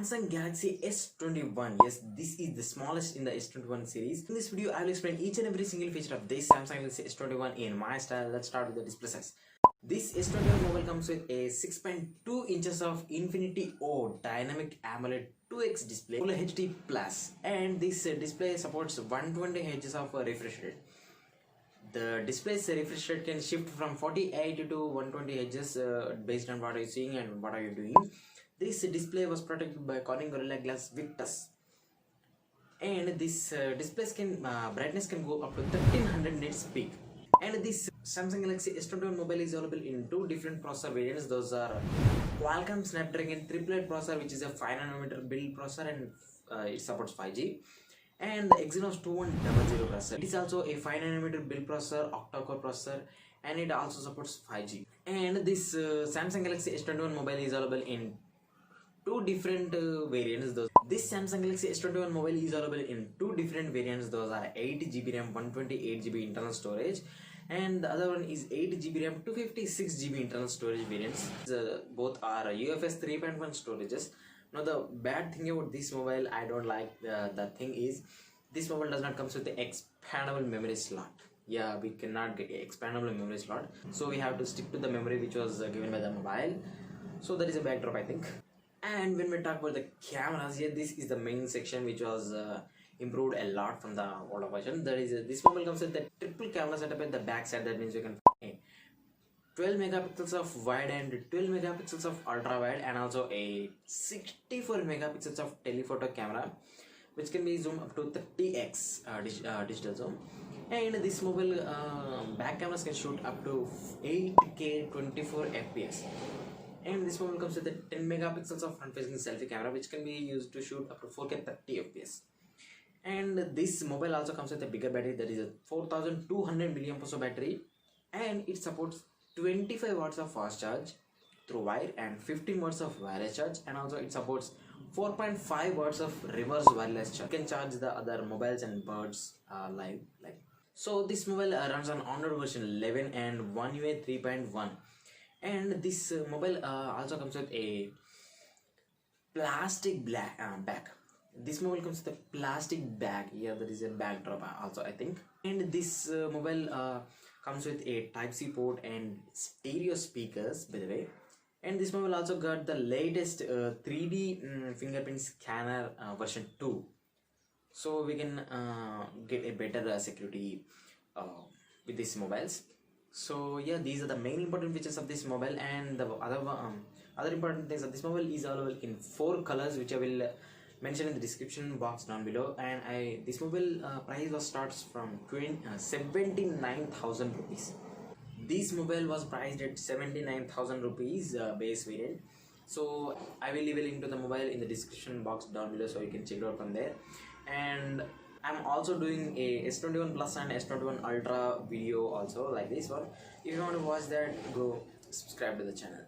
Samsung Galaxy S21. Yes, this is the smallest in the S21 series. In this video, I will explain each and every single feature of this Samsung Galaxy S21 in my style. Let's start with the display size. This S21 mobile comes with a 6.2 inches of Infinity O Dynamic AMOLED 2x display, Full HD Plus, and this display supports 120 Hz of refresh rate. The display's refresh rate can shift from 48 to 120 Hz based on what you're seeing and what are you doing. This display was protected by Corning Gorilla Glass Victus, and this displays can brightness can go up to 1300 nits peak. And this Samsung Galaxy S21 mobile is available in two different processor variants. Those are Qualcomm Snapdragon 888 processor, which is a 5nm build processor, and it supports 5G. And the Exynos 2100 processor. It is also a 5nm build processor, octa-core processor, and it also supports 5G. And this Samsung Galaxy S21 mobile is available in two different variants. This Samsung Galaxy S21 mobile is available in two different variants. Those are 8GB RAM, 128GB internal storage, and the other one is 8GB RAM, 256GB internal storage variants. Both are UFS 3.1 storages. Now the bad thing about this mobile, I don't like the thing is this mobile does not come with the expandable memory slot. Yeah, we cannot get expandable memory slot, so we have to stick to the memory which was given by the mobile. So that is a backdrop, I think. And when we talk about the cameras, here this is the main section which was improved a lot from the older version. That is this mobile comes with the triple camera setup at the back side. That means you can 12 megapixels of wide and 12 megapixels of ultra wide, and also a 64 megapixels of telephoto camera, which can be zoomed up to 30x digital zoom. And this mobile back cameras can shoot up to 8K 24 FPS. And this mobile comes with a 10 megapixels of front-facing selfie camera, which can be used to shoot up to 4K 30 FPS. And this mobile also comes with a bigger battery, that is a 4200 mAh battery, and it supports 25 watts of fast charge through wire and 15 watts of wireless charge, and also it supports 4.5 watts of reverse wireless charge. You can charge the other mobiles and buds live. So this mobile runs on Android version 11 and One UI 3.1. And this mobile also comes with a plastic bag. This mobile comes with a plastic bag. Yeah, there is a backdrop also, I think. And this mobile comes with a Type-C port and stereo speakers, by the way. And this mobile also got the latest 3D fingerprint scanner version 2. So we can get a better security with these mobiles. So yeah, these are the main important features of this mobile. And the other important things of this mobile is available in 4 colors, which I will mention in the description box down below. And this mobile price starts from 79,000 rupees. This mobile was priced at 79,000 rupees base variant. So I will leave a link to the mobile in the description box down below, so you can check it out from there. And I'm also doing a S21 Plus and S21 Ultra video also, like this one. If you want to watch that, go subscribe to the channel.